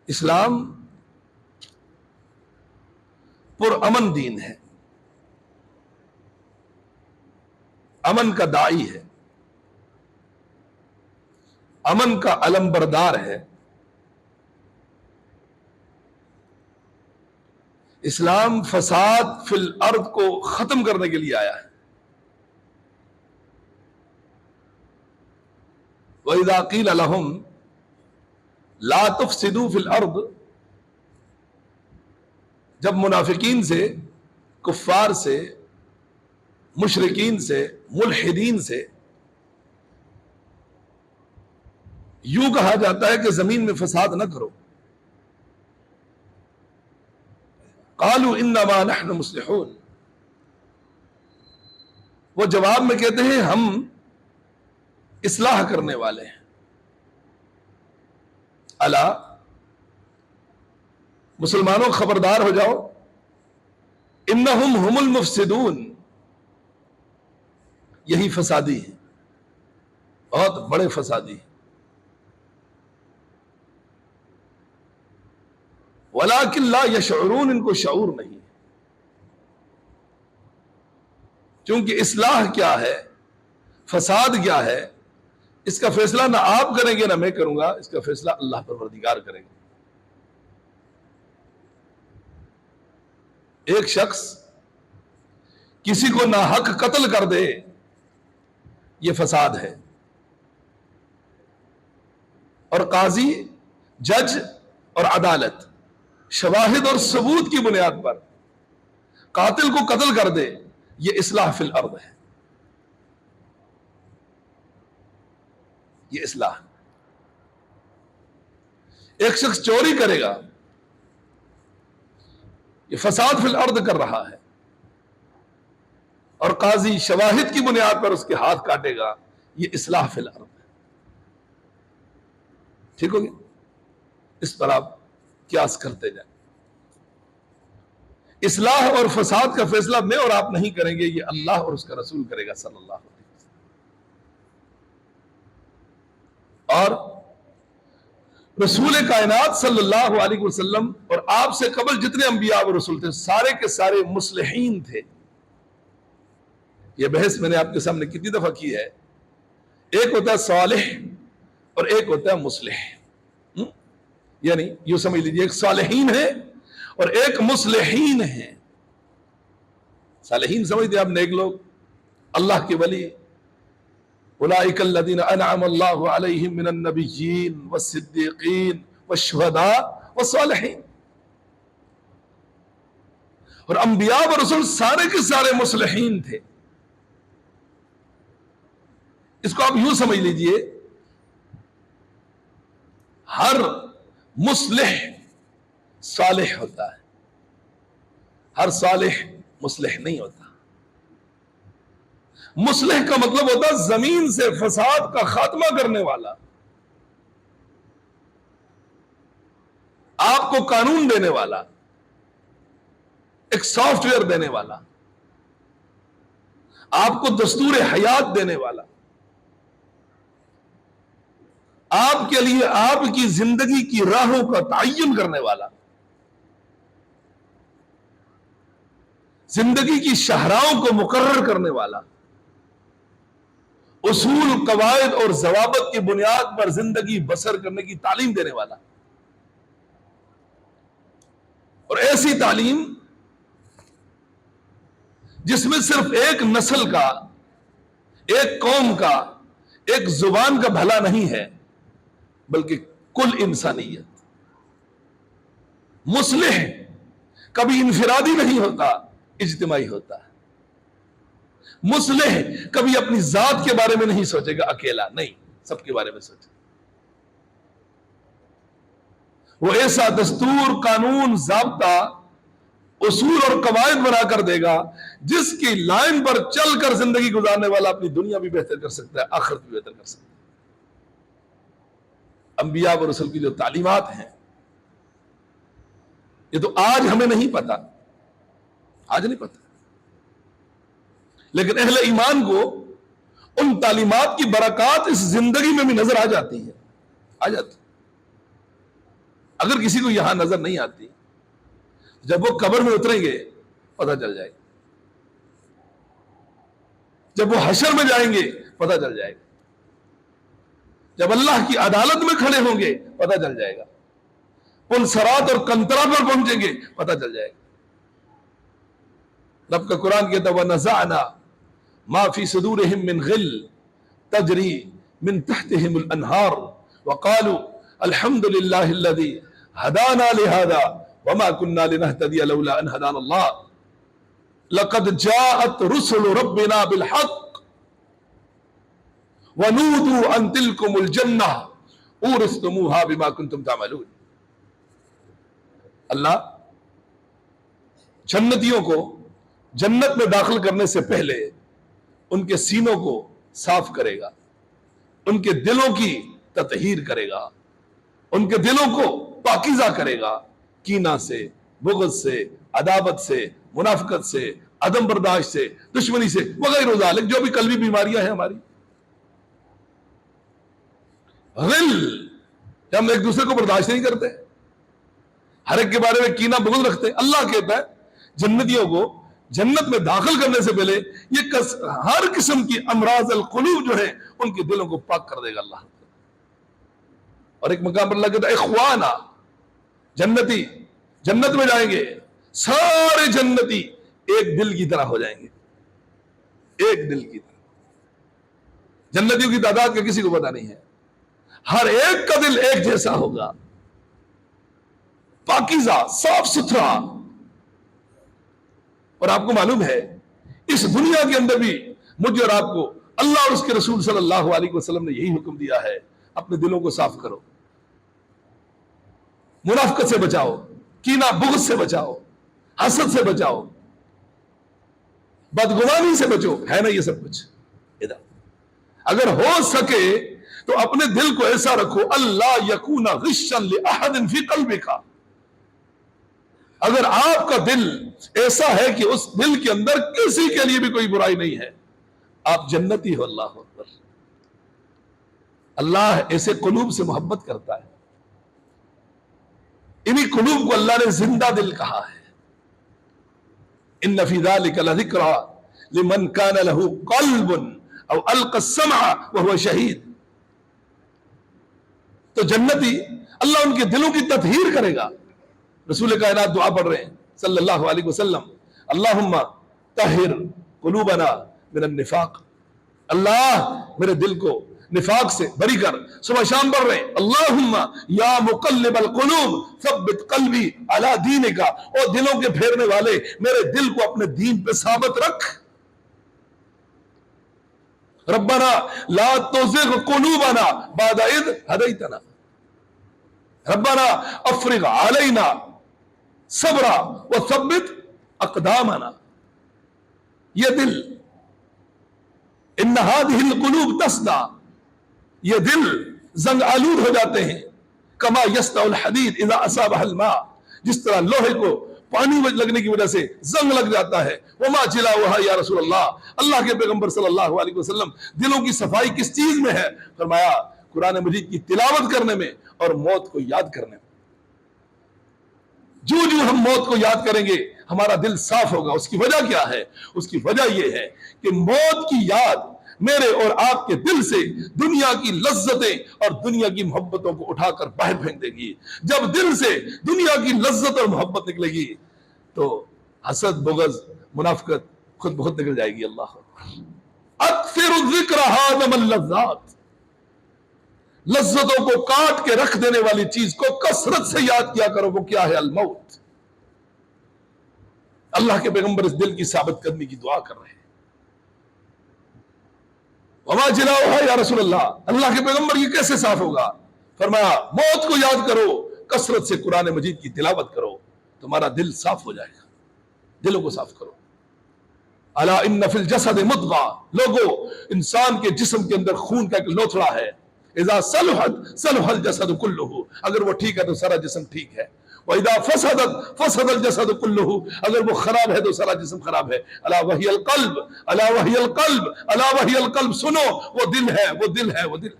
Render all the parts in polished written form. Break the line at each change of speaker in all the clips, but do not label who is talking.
اسلام پرامن دین ہے، امن کا داعی ہے، امن کا علم بردار ہے۔ اسلام فساد فی الارض کو ختم کرنے کے لیے آیا ہے۔ وَإِذَا قِيلَ لَهُمْ لَا تُفْسِدُوا فِي الْأَرْضِ، جب منافقین سے، کفار سے، مشرکین سے، ملحدین سے یوں کہا جاتا ہے کہ زمین میں فساد نہ کرو، قالوا انما نحن مصلحون، وہ جواب میں کہتے ہیں ہم اصلاح کرنے والے ہیں۔ الا، مسلمانوں خبردار ہو جاؤ، انہم ہم المفسدون، یہی فسادی ہیں، بہت بڑے فسادی ہیں۔ ولیکن لا یشعرون، ان کو شعور نہیں، چونکہ اصلاح کیا ہے، فساد کیا ہے، اس کا فیصلہ نہ آپ کریں گے نہ میں کروں گا، اس کا فیصلہ اللہ پروردگار کریں گے۔ ایک شخص کسی کو ناحق قتل کر دے، یہ فساد ہے، اور قاضی، جج اور عدالت شواہد اور ثبوت کی بنیاد پر قاتل کو قتل کر دے، یہ اصلاح فی الارض ہے، یہ اصلاح۔ ایک شخص چوری کرے گا، یہ فساد فی الارض کر رہا ہے، اور قاضی شواہد کی بنیاد پر اس کے ہاتھ کاٹے گا، یہ اصلاح فی الارض ہے۔ ٹھیک ہو گیا؟ اس پر آپ قیاس کرتے جائیں۔ اصلاح اور فساد کا فیصلہ میں اور آپ نہیں کریں گے، یہ اللہ اور اس کا رسول کرے گا صلی اللہ علیہ وسلم۔ اور رسول کائنات صلی اللہ علیہ وسلم اور آپ سے قبل جتنے انبیاء و رسول تھے، سارے کے سارے مصلحین تھے۔ یہ بحث میں نے آپ کے سامنے کتنی دفعہ کی ہے، ایک ہوتا ہے صالح اور ایک ہوتا ہے مصلح، یعنی یوں سمجھ لیجیے ایک صالحین ہے اور ایک مصلحین ہیں۔ صالحین سمجھتے ہیں آپ نیک لوگ، اللہ کے ولی، اولئک الذین انعم اللہ علیہم من النبیین والصدیقین والشہداء والصالحین۔ اور انبیاء و رسول سارے کے سارے مصلحین تھے۔ اس کو آپ یوں سمجھ لیجئے، ہر مصلح صالح ہوتا ہے، ہر صالح مصلح نہیں ہوتا۔ مصلح کا مطلب ہوتا ہے زمین سے فساد کا خاتمہ کرنے والا، آپ کو قانون دینے والا، ایک سافٹ ویئر دینے والا، آپ کو دستور حیات دینے والا، آپ کے لیے آپ کی زندگی کی راہوں کا تعین کرنے والا، زندگی کی شاہراہوں کو مقرر کرنے والا، اصول، قواعد اور ضوابط کی بنیاد پر زندگی بسر کرنے کی تعلیم دینے والا۔ اور ایسی تعلیم جس میں صرف ایک نسل کا، ایک قوم کا، ایک زبان کا بھلا نہیں ہے، بلکہ کل انسانیت۔ مصلح کبھی انفرادی نہیں ہوتا، اجتماعی ہوتا ہے۔ مصلح کبھی اپنی ذات کے بارے میں نہیں سوچے گا اکیلا، نہیں، سب کے بارے میں سوچے۔ وہ ایسا دستور، قانون، ضابطہ، اصول اور قواعد بنا کر دے گا جس کی لائن پر چل کر زندگی گزارنے والا اپنی دنیا بھی بہتر کر سکتا ہے، آخرت بھی بہتر کر سکتا ہے۔ انبیاء و رسول کی جو تعلیمات ہیں، یہ تو آج ہمیں نہیں پتا، آج نہیں پتا، لیکن اہل ایمان کو ان تعلیمات کی برکات اس زندگی میں بھی نظر آ جاتی ہے، آ جاتی۔ اگر کسی کو یہاں نظر نہیں آتی، جب وہ قبر میں اتریں گے پتہ چل جائے گا، جب وہ حشر میں جائیں گے پتہ چل جائے گا، جب اللہ کی عدالت میں کھڑے ہوں گے پتہ چل جائے گا، پل صراط اور کنترا پر پہنچیں گے پتہ چل جائے گا۔ رب کا قرآن کہتا ہے وَنَزَعْنَا مَا فِي صُدُورِهِم مِّن غِلٍّ تَجْرِي مِن تَحْتِهِمُ الْأَنْهَارُ وَقَالُوا الْحَمْدُ لِلَّهِ الَّذِي هَدَانَا لِهَذَا وَمَا كُنَّا لِنَهْتَدِيَ لَوْلَا أَنْ هَدَانَا اللَّهُ لَقَدْ جَاءَتْ رُسُلُ رَبِّنَا بِالْحَقِّ وَنُودُوا أَن تِلْكُمُ الْجَنَّةُ أُورِثْتُمُوهَا بِمَا كُنتُمْ تَعْمَلُونَ۔ اللہ جنتیوں کو جنت میں داخل کرنے سے پہلے ان کے سینوں کو صاف کرے گا، ان کے دلوں کی تطہیر کرے گا، ان کے دلوں کو پاکیزہ کرے گا، کینہ سے، بغض سے، عداوت سے، منافقت سے، عدم برداشت سے، دشمنی سے، وغیرہ ذالک جو بھی قلبی بیماریاں ہیں ہماری۔ غل، ہم ایک دوسرے کو برداشت نہیں کرتے، ہر ایک کے بارے میں کینہ بغض رکھتے ہیں۔ اللہ کہتا ہے جنتیوں کو جنت میں داخل کرنے سے پہلے یہ ہر قسم کی امراض القلوب جو ہے ان کے دلوں کو پاک کر دے گا اللہ۔ اور ایک مقام پر اللہ کہتا ہے اخوانا، جنتی جنت میں جائیں گے، سارے جنتی ایک دل کی طرح ہو جائیں گے، ایک دل کی طرح۔ جنتیوں کی تعداد کا کسی کو پتہ نہیں ہے، ہر ایک کا دل ایک جیسا ہوگا، پاکیزہ، صاف ستھرا۔ اور آپ کو معلوم ہے اس دنیا کے اندر بھی مجھے اور آپ کو اللہ اور اس کے رسول صلی اللہ علیہ وسلم نے یہی حکم دیا ہے، اپنے دلوں کو صاف کرو، منافقت سے بچاؤ، کینہ بغض سے بچاؤ، حسد سے بچاؤ، بدگمانی سے بچو، ہے نا یہ سب کچھ ادھر۔ اگر ہو سکے تو اپنے دل کو ایسا رکھو اللہ یکون غشا لأحد فی قلبک، اگر آپ کا دل ایسا ہے کہ اس دل کے اندر کسی کے لیے بھی کوئی برائی نہیں ہے، آپ جنتی ہو۔ اللہ اکبر۔ اللہ ایسے قلوب سے محبت کرتا ہے، انہی قلوب کو اللہ نے زندہ دل کہا ہے۔ ان فی ذلک لذکری لمن کان لہ قلب او القى السمع وهو شہید۔ تو جنتی اللہ ان کے دلوں کی تطہیر کرے گا۔ رسول کائنات دعا پڑھ رہے ہیں صلی اللہ علیہ وسلم، اللہم طہر قلوبنا من النفاق، اللہ میرے دل کو نفاق سے بری کر۔ صبح شام پڑھ رہے ہیں اللہم یا مقلب القلوب ثبت قلبی علی دینک، اور دلوں کے پھیرنے والے میرے دل کو اپنے دین پہ ثابت رکھ۔ ربنا لا تزغ قلوبنا بعد اذ ہدیتنا، ربنا افرغ علینا صبرا وثبت اقدامنا۔ یہ دل، ان هذه القلوب تصدع، یہ دل زنگ آلود ہو جاتے ہیں، کما یصدع الحدید اذا اصابہ الماء، جس طرح لوہے کو پانی لگنے کی وجہ سے زنگ لگ جاتا ہے۔ وما جلاؤها یا رسول اللہ، اللہ کے پیغمبر صلی اللہ علیہ وسلم دلوں کی صفائی کس چیز میں ہے؟ فرمایا قرآن مجید کی تلاوت کرنے میں اور موت کو یاد کرنے میں۔ جو ہم موت کو یاد کریں گے ہمارا دل صاف ہوگا۔ اس کی وجہ کیا ہے؟ اس کی وجہ یہ ہے کہ موت کی یاد میرے اور آپ کے دل سے دنیا کی لذتیں اور دنیا کی محبتوں کو اٹھا کر باہر پھینک دے گی۔ جب دل سے دنیا کی لذت اور محبت نکلے گی تو حسد، بغض، منافقت خود بخود نکل جائے گی۔ اللہ اکثر الذکر ہاضم اللذات، لذتوں کو کاٹ کے رکھ دینے والی چیز کو کثرت سے یاد کیا کرو، وہ کیا ہے؟ الموت۔ اللہ کے پیغمبر اس دل کی ثابت قدمی کی دعا کر رہے ہیں۔ وما جلاؤها یا رسول اللہ، اللہ کے پیغمبر یہ کیسے صاف ہوگا؟ فرمایا موت کو یاد کرو، کثرت سے قرآن مجید کی تلاوت کرو، تمہارا دل صاف ہو جائے گا۔ دلوں کو صاف کرو۔ الا ان فی الجسد مضغہ، لوگو انسان کے جسم کے اندر خون کا ایک لوتھڑا ہے، اذا صلحت صلح الجسد کلہ، اگر وہ ٹھیک ہے تو سارا جسم ٹھیک ہے، وَإِذَا فَسَدَتْ فَسَدَ الْجَسَدُ كُلُّهُ، اگر وہ خراب ہے تو سارا جسم خراب ہے۔ الا وہی القلب، الا وہی القلب، الا وہی القلب، سنو وہ دل ہے، وہ دل ہے، وہ دل۔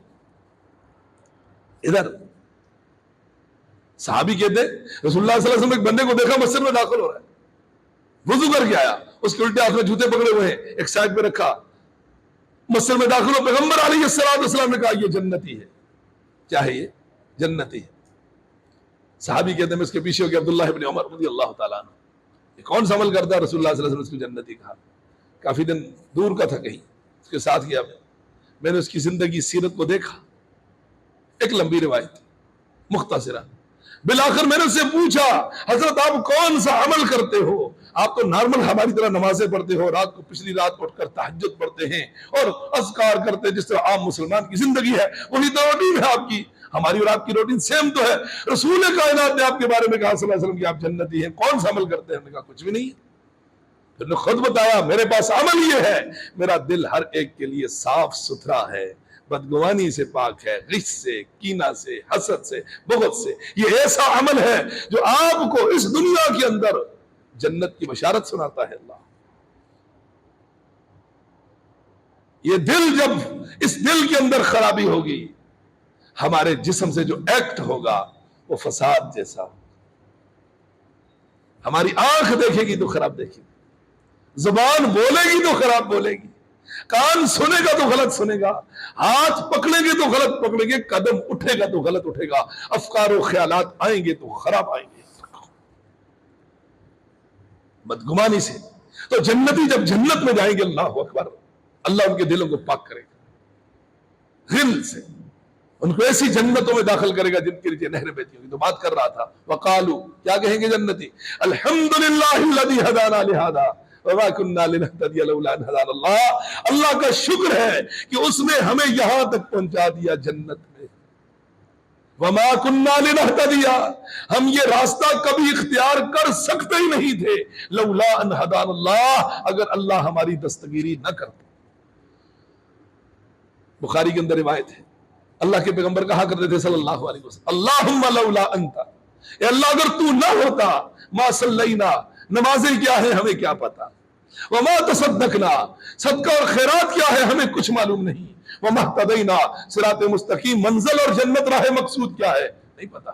ادھر صحابی کہتے رسول اللہ صلی اللہ علیہ وسلم ایک بندے کو دیکھا مسجد میں داخل ہو رہا ہے, وضو کر کے آیا, اس کے الٹے ہاتھ میں جوتے پکڑے ہوئے ہیں, ایک سائڈ پہ رکھا, مسجد میں داخل ہو, پیغمبر علیہ الصلوۃ والسلام نے کہا یہ جنتی ہے. کیا ہے یہ؟ جنتی ہے. صحابی کہتے ہیں میں اس کے پیچھے ہو گیا, عبداللہ ابن عمر رضی اللہ تعالیٰ عنہ, یہ کون سا عمل کرتا ہے؟ رسول اللہ صلی اللہ علیہ وسلم اس کو جنتی کہا. کافی دن دور کا تھا, کہیں اس کے ساتھ گیا, میں نے اس کی زندگی سیرت کو دیکھا, ایک لمبی روایت مختصرہ. بالآخر میں نے اس سے پوچھا حضرت آپ کون سا عمل کرتے ہو؟ آپ تو نارمل ہماری طرح نمازیں پڑھتے ہو, رات کو پچھلی رات اٹھ کر تہجد پڑھتے ہیں اور اذکار کرتے ہیں جس طرح عام مسلمان کی زندگی ہے, وہی تو روٹین ہے آپ کی, ہماری اور آپ کی روٹین سیم تو ہے. رسول کائنات نے آپ کے بارے میں کہا صلی اللہ علیہ وسلم کہ آپ جنتی ہیں, کون سا عمل کرتے ہیں؟ ہم نے کہا کچھ بھی نہیں. پھر نے خود بتایا میرے پاس عمل یہ ہے, میرا دل ہر ایک کے لیے صاف ستھرا ہے, بدگمانی سے پاک ہے, غش سے, کینہ سے, حسد سے, بغض سے. یہ ایسا عمل ہے جو آپ کو اس دنیا کے اندر جنت کی بشارت سناتا ہے. اللہ, یہ دل, جب اس دل کے اندر خرابی ہوگی, ہمارے جسم سے جو ایکٹ ہوگا وہ فساد جیسا. ہماری آنکھ دیکھے گی تو خراب دیکھے گی, زبان بولے گی تو خراب بولے گی, کان سنے گا تو غلط سنے گا, ہاتھ پکڑیں گے تو غلط پکڑیں گے, قدم اٹھے گا تو غلط اٹھے گا, افکار و خیالات آئیں گے تو خراب آئیں گے بدگمانی سے. تو جنتی جب جنت میں جائیں گے, اللہ اکبر, اللہ ان کے دلوں کو پاک کرے گا غل سے, ان کو ایسی جنتوں میں داخل کرے گا جن کے نیچے نہریں بہتی ہوں گی. تو بات کر رہا تھا, وقالو, کیا کہیں گے جنتی؟ الحمدللہ الذی ہدانا لہذا وما كنا لنهتدي لولا ان هدانا اللہ, اللہ کا شکر ہے کہ اس نے ہمیں یہاں تک پہنچا دیا جنت میں. وما كنا لنهتدي, ہم یہ راستہ کبھی اختیار کر سکتے ہی نہیں تھے, لولا ان ہدانا اللہ, اگر اللہ ہماری دستگیری نہ کرتا. بخاری کے اندر روایت ہے, اللہ کے پیغمبر کہا کرتے تھے صلی اللہ علیہ وسلم, اللہم لولا انت, اے اللہ اگر تو نہ ہوتا, ما صلینا, نمازیں کیا ہے ہمیں کیا پتا, وما تصدقنا, صدقہ اور خیرات کیا ہے ہمیں کچھ معلوم نہیں, وما اهتدینا, صراط مستقیم منزل اور جنت راہ مقصود کیا ہے نہیں پتا.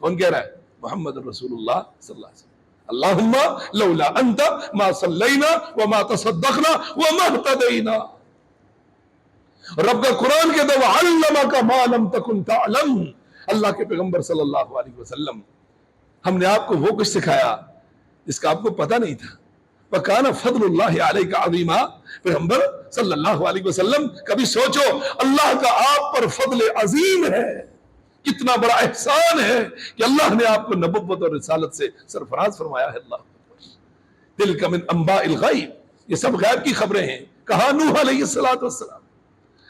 کون کہہ رہا ہے؟ محمد رسول اللہ صلی اللہ علیہ وسلم. اللہم لولا انت ما صلینا وما تصدقنا وما اهتدینا. رب کا قرآن کے دو علمک ما لم تکن تعلم, اللہ کے پیغمبر صلی اللہ علیہ وسلم, ہم نے آپ کو وہ کچھ سکھایا جس کا آپ کو پتہ نہیں تھا. وَكَانَ فَضْلُ اللَّهِ عَلَيْكَ عَظِيمًا, پیغمبر صلی اللہ علیہ وسلم کبھی سوچو اللہ کا آپ پر فضل عظیم ہے, کتنا بڑا احسان ہے کہ اللہ نے آپ کو نبوت اور رسالت سے سرفراز فرمایا ہے. اللہ تِلْكَ مِنْ أَنْبَاءِ الْغَيْبِ, یہ سب غیب کی خبریں ہیں. کہا نوح علیہ السلام,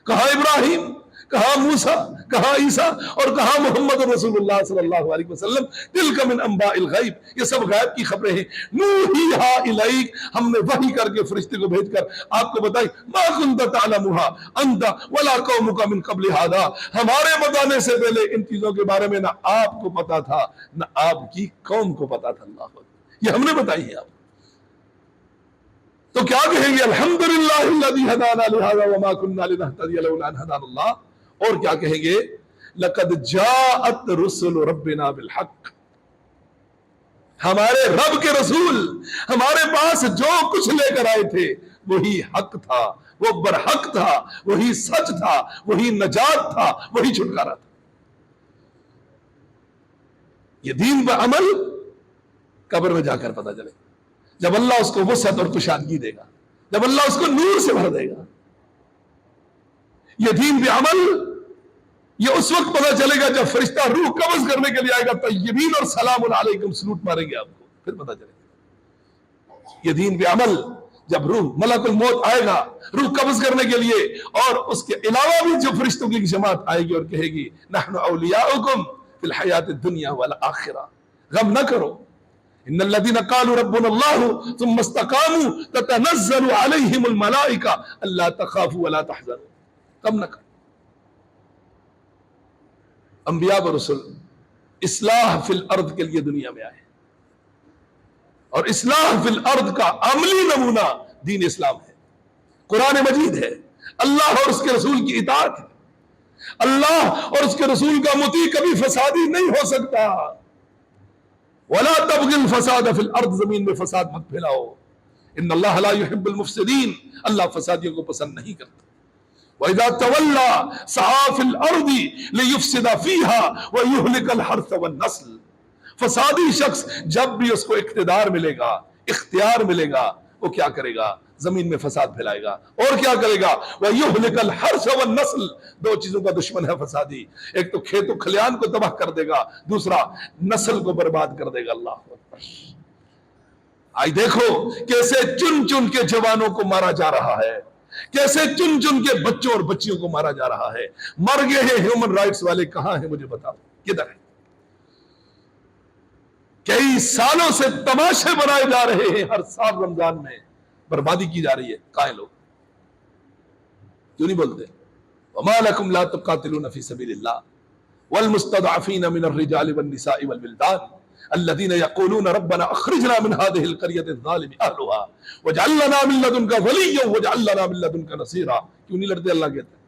کہا ابراہیم, کہا موسیٰ, کہا عیسیٰ, اور کہا محمد رسول اللہ صلی اللہ علیہ وسلم. تلک من انباء الغیب, یہ سب غیب کی خبریں ہیں. نوحیہا الیک, ہم نے وحی کر کے فرشتے کو بھیج کر آپ کو بتائی. ما کنت تعلمھا انت ولا قومک من قبل ھذا, ہمارے بتانے سے پہلے ان چیزوں کے بارے میں نہ آپ کو پتا تھا نہ آپ کی قوم کو پتا تھا. اللہ اکبر, یہ ہم نے بتائی ہے آپ. تو کیا کہیں گے؟ الحمدللہ الذی ہدانا لہذا وما كنا لنهتدي لولا ان هدانا اللہ. اور کیا کہیں گے؟ لقد جاءت رسل ربنا بالحق, ہمارے رب کے رسول ہمارے پاس جو کچھ لے کر آئے تھے وہی حق تھا, وہ برحق تھا, وہی سچ تھا, وہی نجات تھا, وہی چھٹکارا تھا. یہ دین پر عمل قبر میں جا کر پتہ چلے, جب اللہ اس کو وسعت اور کشادگی دے گا, جب اللہ اس کو نور سے بھر دے گا. یہ دین پہ عمل یہ اس وقت پتہ چلے گا جب فرشتہ روح قبض کرنے کے لیے آئے گا, طیبین اور سلام علیکم سلوٹ ماریں گے آپ کو, پھر پتہ چلے گا. یہ دین پہ عمل جب روح ملک الموت آئے گا روح قبض کرنے کے لیے, اور اس کے علاوہ بھی جو فرشتوں کی جماعت آئے گی اور کہے گی نحن اولیاؤکم فی الحیات الدنیا والآخرہ, غم نہ کرو, ان الذين قالوا ربنا الله ثم استقاموا تتنزل عليهم الملائكة الا تخافوا ولا تحزنوا. غم نہ کرو. انبیاء و رسل اصلاح فی الارض کے لیے دنیا میں آئے, اور اصلاح فی الارض کا عملی نمونہ دین اسلام ہے, قرآن مجید ہے, اللہ اور اس کے رسول کی اطاعت ہے. اللہ اور اس کے رسول کا مطیع کبھی فسادی نہیں ہو سکتا. تبغی الفساد فی الارض، زمین میں فساد مت پھیلاؤ، ان اللہ لا يحب المفسدین، اللہ فسادیوں کو پسند نہیں کرتا۔ وَإِذَا تَوَلَّى سَعَى فِي الْأَرْضِ لِيُفْسِدَ فِيهَا وَيُهْلِكَ الْحَرْثَ وَالنَّسْلَ، فسادی شخص جب بھی اس کو اقتدار ملے گا، اختیار ملے گا، وہ کیا کرے گا؟ زمین میں فساد پھیلائے گا، اور کیا کرے گا؟ وَيُهْلِكَ الْحَرْثَ وَالنَّسْلَ، دو چیزوں کا دشمن ہے فسادی، ایک تو کھیت و کھلیان کو تباہ کر دے گا، دوسرا نسل کو برباد کر دے گا۔ اللہ اکبر۔ آئی دیکھو کیسے چن چن کے جوانوں کو مارا جا رہا ہے، کیسے چن چن کے بچوں اور بچیوں کو مارا جا رہا ہے۔ مر گئے ہیں ہیومن رائٹس والے، کہاں ہیں مجھے بتاؤ، کدھر ہیں؟ کئی سالوں سے تماشے بنائے جا رہے ہیں، ہر سال رمضان میں بربادی کی جا رہی ہے، کہاں ہیں لوگ؟ کیوں نہیں بولتے؟ وَمَا لَكُمْ لَا تُقَاتِلُونَ فِي سَبِيلِ اللَّهِ وَالْمُسْتَضْعَفِينَ مِنَ الرِّجَالِ وَالنِّسَاءِ وَالْوِلْدَانِ الذين يقولون ربنا اخرجنا من هذه القرية الظالم اهلها واجعل لنا من لدنك وليا واجعل لنا من لدنك نصيرا۔ کیوں نہیں لڑتے؟ اللہ کہتا ہے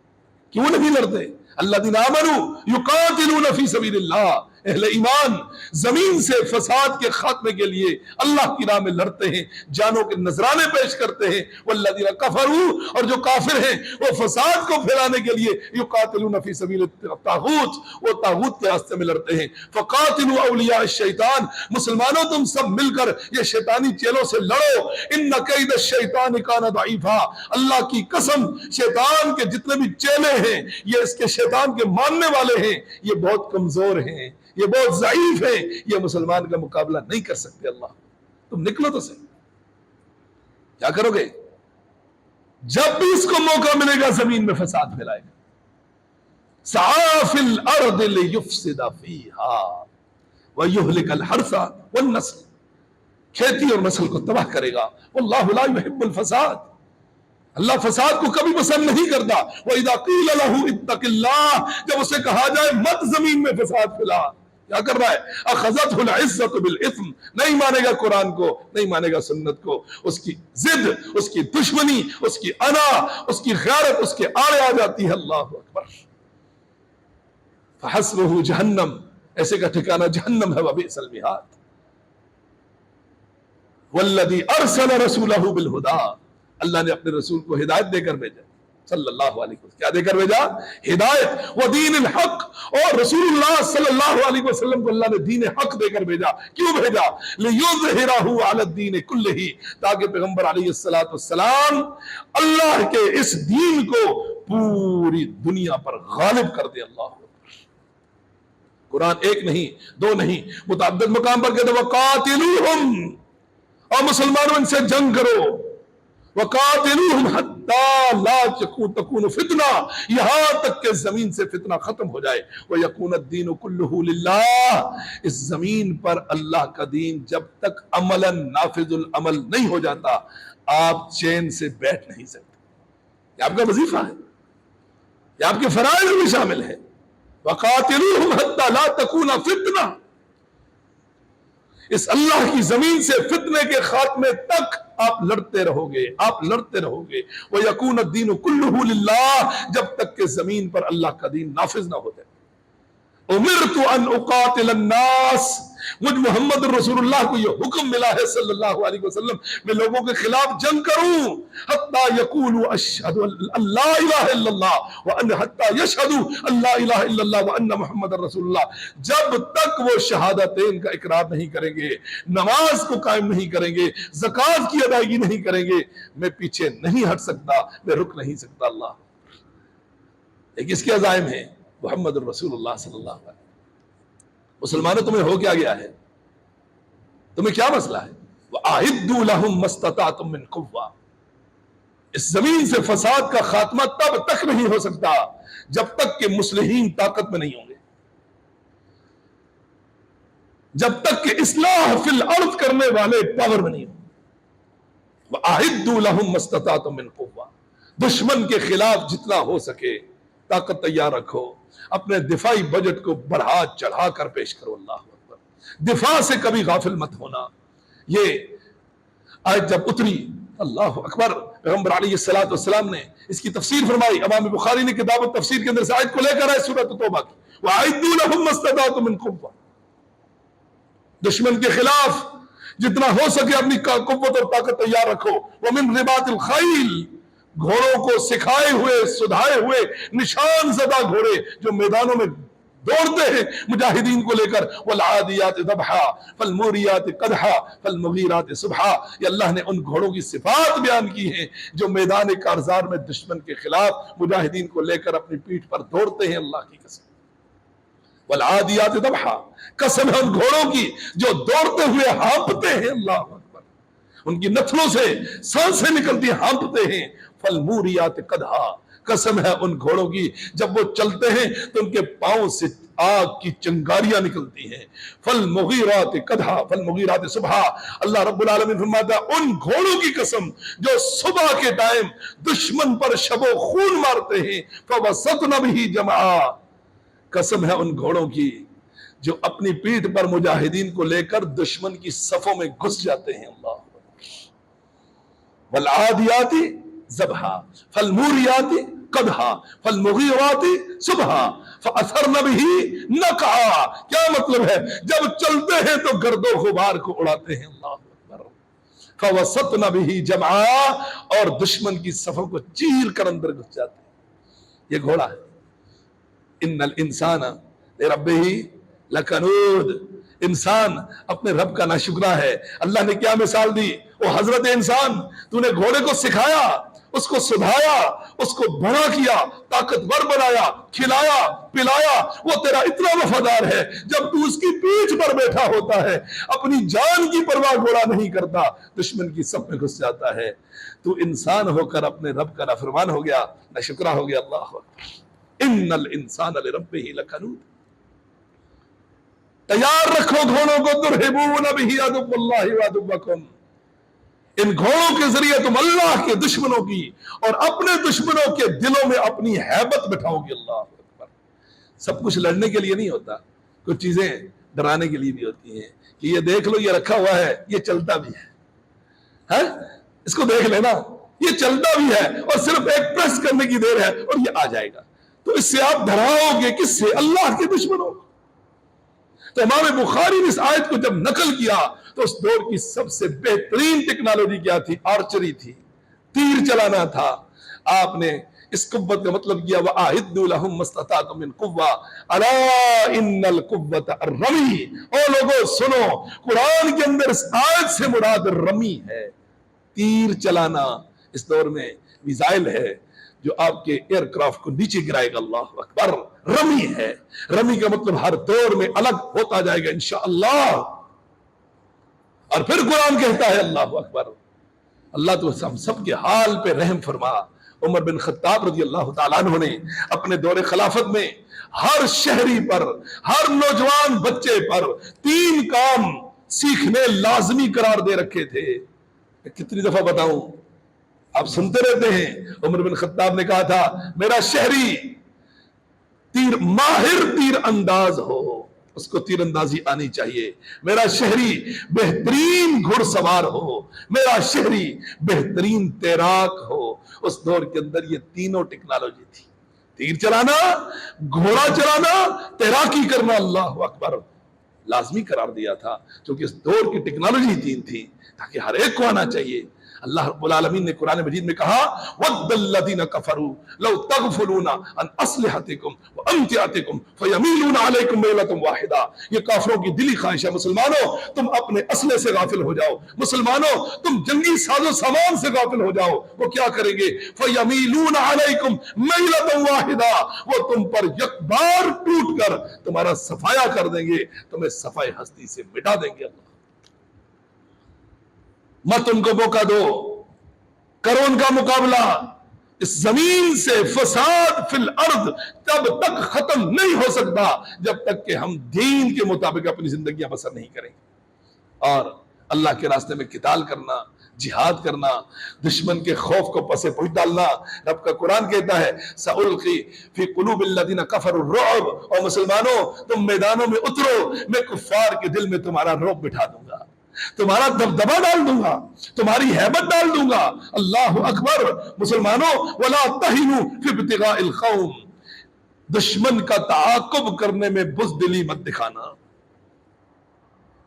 کیوں نہیں لڑتے؟ الذين آمنوا يقاتلون في سبيل الله، اہل ایمان زمین سے فساد کے خاتمے کے لیے اللہ کی راہ میں لڑتے ہیں، جانوں کے نذرانے پیش کرتے ہیں۔ والذین کفروا، اور جو کافر ہیں وہ فساد کو پھیلانے کے لیے یقاتلون فی سبیل الطاغوت، وہ طاغوت کے راستے میں لڑتے ہیں۔ فقاتلوا اولیاء الشیطان، مسلمانوں تم سب مل کر یہ شیطانی چیلوں سے لڑو، ان کید الشیطان کان ضعیفا، اللہ کی قسم شیطان کے جتنے بھی چیلے ہیں، یہ اس کے شیطان کے ماننے والے ہیں، یہ بہت کمزور ہیں، یہ بہت ضعیف ہے، یہ مسلمان کا مقابلہ نہیں کر سکتے۔ اللہ تم نکلو تو صحیح، کیا کرو گے؟ جب بھی اس کو موقع ملے گا زمین میں فساد پھیلائے گا۔ سعی فی الارض لیفسد فیہا ویہلک الحرث والنسل، کھیتی اور نسل کو تباہ کرے گا۔ واللہ لا یحب الفساد، اللہ فساد کو کبھی پسند نہیں کرتا۔ وَإِذَا قِيلَ لَهُ اتَّقِ اللَّهِ، جب اسے کہا جائے مت زمین میں فساد پھیلا، کیا کر رہا ہے؟ أَخَذَتْهُ الْعِزَّةُ بِالْإِثْمِ، نہیں مانے گا قرآن کو، نہیں مانے گا سنت کو، اس کی ضد، اس کی دشمنی، اس کی انا، اس کی غیرت اس کے آڑے آ جاتی ہے۔ اللہ اکبر۔ فَحَسْبُهُ جہنم، ایسے کا ٹھکانہ جہنم ہے، وَبِئْسَ الْمِہَادُ۔ وَالَّذِي أَرْسَلَ رَسُولَهُ بِالْهُدَىٰ، اللہ نے اپنے رسول کو ہدایت دے کر بھیجا، صلی اللہ علیہ وسلم، کیا دے کر بھیجا؟ ہدایت۔ ودین الحق، اور رسول اللہ صلی اللہ علیہ وسلم کو اللہ نے دین حق دے کر بھیجا۔ کیوں بھیجا؟ لِيُظْهِرَهُ عَلَى الدِّينِ كُلِّهِ، تاکہ پیغمبر علیہ السلام اللہ کے اس دین کو پوری دنیا پر غالب کر دے۔ اللہ قرآن ایک نہیں، دو نہیں، متعدد مقام پر کہتے ہیں وَقَاتِلُوهُمْ، اور مسلمانوں ان سے جنگ کرو، وَقَاتِلُوهُمْ حَتَّى لَا تَكُونَ فِتْنَةٌ، یہاں تک کہ زمین سے فتنہ ختم ہو جائے، وَيَكُونَ الدِّينُ كُلُّهُ لِلَّهِ، اس زمین پر اللہ کا دین جب تک عملاً نافذ العمل نہیں ہو جاتا، آپ چین سے بیٹھ نہیں سکتے۔ یہ آپ کا وظیفہ ہے، یہ آپ کے فرائض میں شامل ہے۔ وَقَاتِلُوهُمْ حَتَّى لَا تَكُونَ فِتْنَةٌ، اس اللہ کی زمین سے فتنے کے خاتمے تک آپ لڑتے رہو گے، آپ لڑتے رہو گے۔ وَيَكُونَ الدِّينُ كُلُّهُ لِلَّهِ، جب تک کہ زمین پر اللہ کا دین نافذ نہ ہو جائے۔ امرت ان اقاتل الناس، مجھ محمد رسول اللہ کو یہ حکم ملا ہے صلی اللہ علیہ وسلم، میں لوگوں کے خلاف جنگ کروں، حتی یقولوا اشہد ان لا الہ الا اللہ وان حتی یشہدوا ان لا الہ الا اللہ وان محمد رسول اللہ، جب تک وہ شہادتین کا اقرار نہیں کریں گے، نماز کو قائم نہیں کریں گے، زکوٰۃ کی ادائیگی نہیں کریں گے، میں پیچھے نہیں ہٹ سکتا، میں رک نہیں سکتا۔ اللہ ایک اس کے عزائم ہیں، محمد الرسول اللہ صلی اللہ علیہ وسلم۔ مسلمانوں تمہیں ہو کیا گیا ہے؟ تمہیں کیا مسئلہ ہے؟ وَأَعِدُّوا لَهُم مَّا اسْتَطَعْتُم مِّن قُوَّةٍ، اس زمین سے فساد کا خاتمہ تب تک نہیں ہو سکتا جب تک کہ مصلحین طاقت میں نہیں ہوں گے، جب تک کہ اصلاح فی الارض کرنے والے پاور میں نہیں ہوں گے۔ وَأَعِدُّوا لَهُم مَّا اسْتَطَعْتُم مِّن قُوَّةٍ، دشمن کے خلاف جتنا ہو سکے طاقت تیار رکھو، اپنے دفاعی بجٹ کو بڑھا چڑھا کر پیش کرو۔ اللہ اکبر، دفاع سے کبھی غافل مت ہونا۔ یہ آیت جب اتری، اللہ اکبر، پیغمبر علیہ السلام نے اس کی تفسیر فرمائی۔ امام بخاری نے کتاب التفسیر کے اندر سے آیت کو لے کر آئے سورۃ توبہ کی، وَأَعِدُّوا لَهُم مَّا اسْتَطَعْتُم مِّن قُوَّةٍ، دشمن کے خلاف جتنا ہو سکے اپنی قوت اور طاقت تیار رکھو. ومن رباط الخیل، گھوڑوں کو سکھائے ہوئے سدھائے ہوئے نشان زدہ گھوڑے جو میدانوں میں دوڑتے ہیں مجاہدین کو لے کر. والعادیات ضبحا فالموریات قدحا فالمغیرات صبحا. یہ اللہ نے ان گھوڑوں کی صفات بیان کی ہیں جو میدان کارزار میں دشمن کے خلاف مجاہدین کو لے کر اپنی پیٹھ پر دوڑتے ہیں. اللہ کی قسم. والعادیات ضبحا، قسم ہے ان گھوڑوں کی جو دوڑتے ہوئے ہانپتے ہیں. اللہ اکبر. ان کی نتھنوں سے سانسیں نکلتی ہیں، ہانپتے ہیں. فالموریات قدحا، قسم ہے ان گھوڑوں کی جب وہ چلتے ہیں تو ان کے پاؤں سے آگ کی چنگاریاں نکلتی ہیں. فالمغیرات قدحا فالمغیرات صبحا. اللہ رب العالمین فرماتا ہے ان گھوڑوں کی قسم جو صبح کے ٹائم دشمن پر شب و خون مارتے ہیں. فوسطن بہ جمعا، قسم ہے ان گھوڑوں کی جو اپنی پیٹھ پر مجاہدین کو لے کر دشمن کی صفوں میں گھس جاتے ہیں. اللہ. والعادیات ضبحا فالموریات قدحا فالمغیرات صبحا فاثرن بہ نقعا. کیا مطلب ہے؟ جب چلتے ہیں تو گرد و غبار کو اڑاتے ہیں. اللہ اکبر. فوسطن بہ جمعا، اور دشمن کی صفوں کو چیر کر اندر گھس جاتے ہیں. یہ گھوڑا ہے. ان الانسان لربہ لکنود، انسان اپنے رب کا ناشکرا ہے. اللہ نے کیا مثال دی؟ وہ حضرت انسان، تو نے گھوڑے کو سکھایا، اس کو سدھایا، اس کو بڑا کیا، طاقتور بنایا، کھلایا پلایا، وہ تیرا اتنا وفادار ہے. جب تو اس کی پیٹھ پر بیٹھا ہوتا ہے اپنی جان کی پرواہ گھوڑا نہیں کرتا، دشمن کی صف میں گھس جاتا ہے. تو انسان ہو کر اپنے رب کا نافرمان ہو گیا، ناشکرا ہو گیا. اللہ اکبر. ان الانسان لربہ لکنود. تیار رکھو گھوڑوں کو. ترہبون بہ عدو اللہ وعدوکم، ان گھوڑوں کے ذریعے تم اللہ کے دشمنوں کی اور اپنے دشمنوں کے دلوں میں اپنی ہیبت بٹھاؤ گے. اللہ اکبر. سب کچھ لڑنے کے لیے نہیں ہوتا، کچھ چیزیں ڈرانے کے لیے بھی ہوتی ہیں کہ یہ دیکھ لو، یہ رکھا ہوا ہے، یہ چلتا بھی ہے، اس کو دیکھ لینا، یہ چلتا بھی ہے اور صرف ایک پریس کرنے کی دیر ہے اور یہ آ جائے گا. تو اس سے آپ ڈراؤ گے کس سے؟ اللہ کے دشمنوں. تو امام بخاری نے اس آیت کو جب نقل کیا تو اس دور کی سب سے بہترین ٹیکنالوجی کیا تھی؟ آرچری تھی، تیر چلانا تھا. آپ نے اس قوت کا مطلب کیا وَأَعِدُّوا لَهُم مَّا اسْتَطَعْتُم مِّن قُوَّةٍ أَلَا إِنَّ الْقُوَّةَ الرَّمِي. او لوگوں سنو، قرآن کے اندر اس آیت سے مراد رمی ہے، تیر چلانا. اس دور میں میزائل ہے جو آپ کے ایئر کرافٹ کو نیچے گرائے گا. اللہ اکبر. رمی ہے. رمی کا مطلب ہر دور میں الگ ہوتا جائے گا انشاءاللہ. اور پھر قرآن کہتا ہے اللہ اکبر. اللہ تو ہم سب کے حال پہ رحم فرما. عمر بن خطاب رضی اللہ تعالیٰ عنہ نے اپنے دور خلافت میں ہر شہری پر، ہر نوجوان بچے پر 3 کام سیکھنے لازمی قرار دے رکھے تھے. کتنی دفعہ بتاؤں؟ آپ سنتے رہتے ہیں. عمر بن خطاب نے کہا تھا میرا شہری ماہر تیر انداز ہو، اس کو تیر اندازی آنی چاہیے. میرا شہری بہترین گھڑ سوار ہو، میرا شہری بہترین تیراک ہو. اس دور کے اندر یہ تینوں ٹیکنالوجی تھی. تیر چلانا، گھوڑا چلانا، تیراکی کرنا. اللہ اکبر. لازمی قرار دیا تھا کیونکہ اس دور کی ٹیکنالوجی 3 تھی تاکہ ہر ایک کو آنا چاہیے. اللہ رب العالمین نے قرآن مجید میں کہا وَدَّ الَّذِينَ كَفَرُوا لَوْ تَغْفُلُونَ عَنْ أَسْلِحَتِكُمْ وَأَمْتِعَتِكُمْ فَيَمِيلُونَ عَلَيْكُمْ مَيْلَةً وَاحِدَةً. یہ کافروں کی دلی خواہش ہے مسلمانوں تم اپنے اسلحے سے غافل ہو جاؤ، مسلمانوں تم جنگی ساز و سامان سے غافل ہو جاؤ. وہ کیا کریں گے؟ فَيَمِيلُونَ عَلَيْكُمْ مَيْلَةً وَاحِدَةً. وہ تم پر یک بار ٹوٹ کر تمہارا صفایا کر دیں گے، تمہیں صفائے ہستی سے مٹا دیں گے. اللہ مت ان کو موقع دو، کرو ان کا مقابلہ. اس زمین سے فساد فی الارض تب تک ختم نہیں ہو سکتا جب تک کہ ہم دین کے مطابق اپنی زندگیاں بسر نہیں کریں گے. اور اللہ کے راستے میں قتال کرنا، جہاد کرنا، دشمن کے خوف کو پسے پوچھ ڈالنا. رب کا قرآن کہتا ہے سألقی فی قلوب الذین کفروا الرعب. اور مسلمانوں تم میدانوں میں اترو، میں کفار کے دل میں تمہارا رعب بٹھا دوں گا، تمہارا دبدبا ڈال دوں گا، تمہاری ہیبت ڈال دوں گا. اللہ اکبر. مسلمانوں ولا تہنوا فی ابتغاء القوم. دشمن کا تعاقب کرنے میں بزدلی مت دکھانا.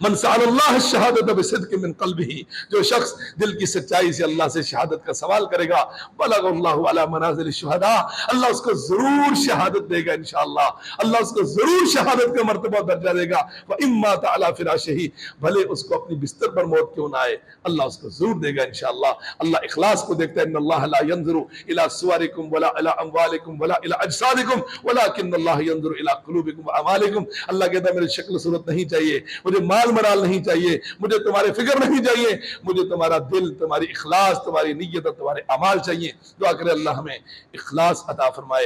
من سأل اللہ الشہادت بصدق من قلبہ، جو شخص دل کی سچائی سے اللہ سے شہادت کا سوال کرے گا، بلغ اللہ علی منازل الشہداء، اللہ اس کو ضرور شہادت دے گا انشاءاللہ، اللہ اس کو ضرور شہادت کا مرتبہ درجہ دے گا۔ وَإِن مَاتَ عَلَى فِرَاشِهِ، بھلے اس کو اپنی بستر پر موت کیوں نہ آئے، اللہ اس کو ضرور دے گا انشاءاللہ۔ اللہ اخلاص کو دیکھتا ہے، ان اللہ لا ينظر الى صورکم ولا الى اموالکم ولا الى اجسادکم ولكن اللہ ينظر الى قلوبکم واعمالکم۔ اللہ کہتا ہے میری شکل و صورت نہیں چاہیے، مجھے مال منال نہیں چاہیے، مجھے تمہارے فکر نہیں چاہیے، مجھے تمہارا دل، تمہاری اخلاص، تمہاری نیت اور تمہارے اعمال چاہیے۔ دعا کرے اللہ ہمیں اخلاص عطا فرمائے۔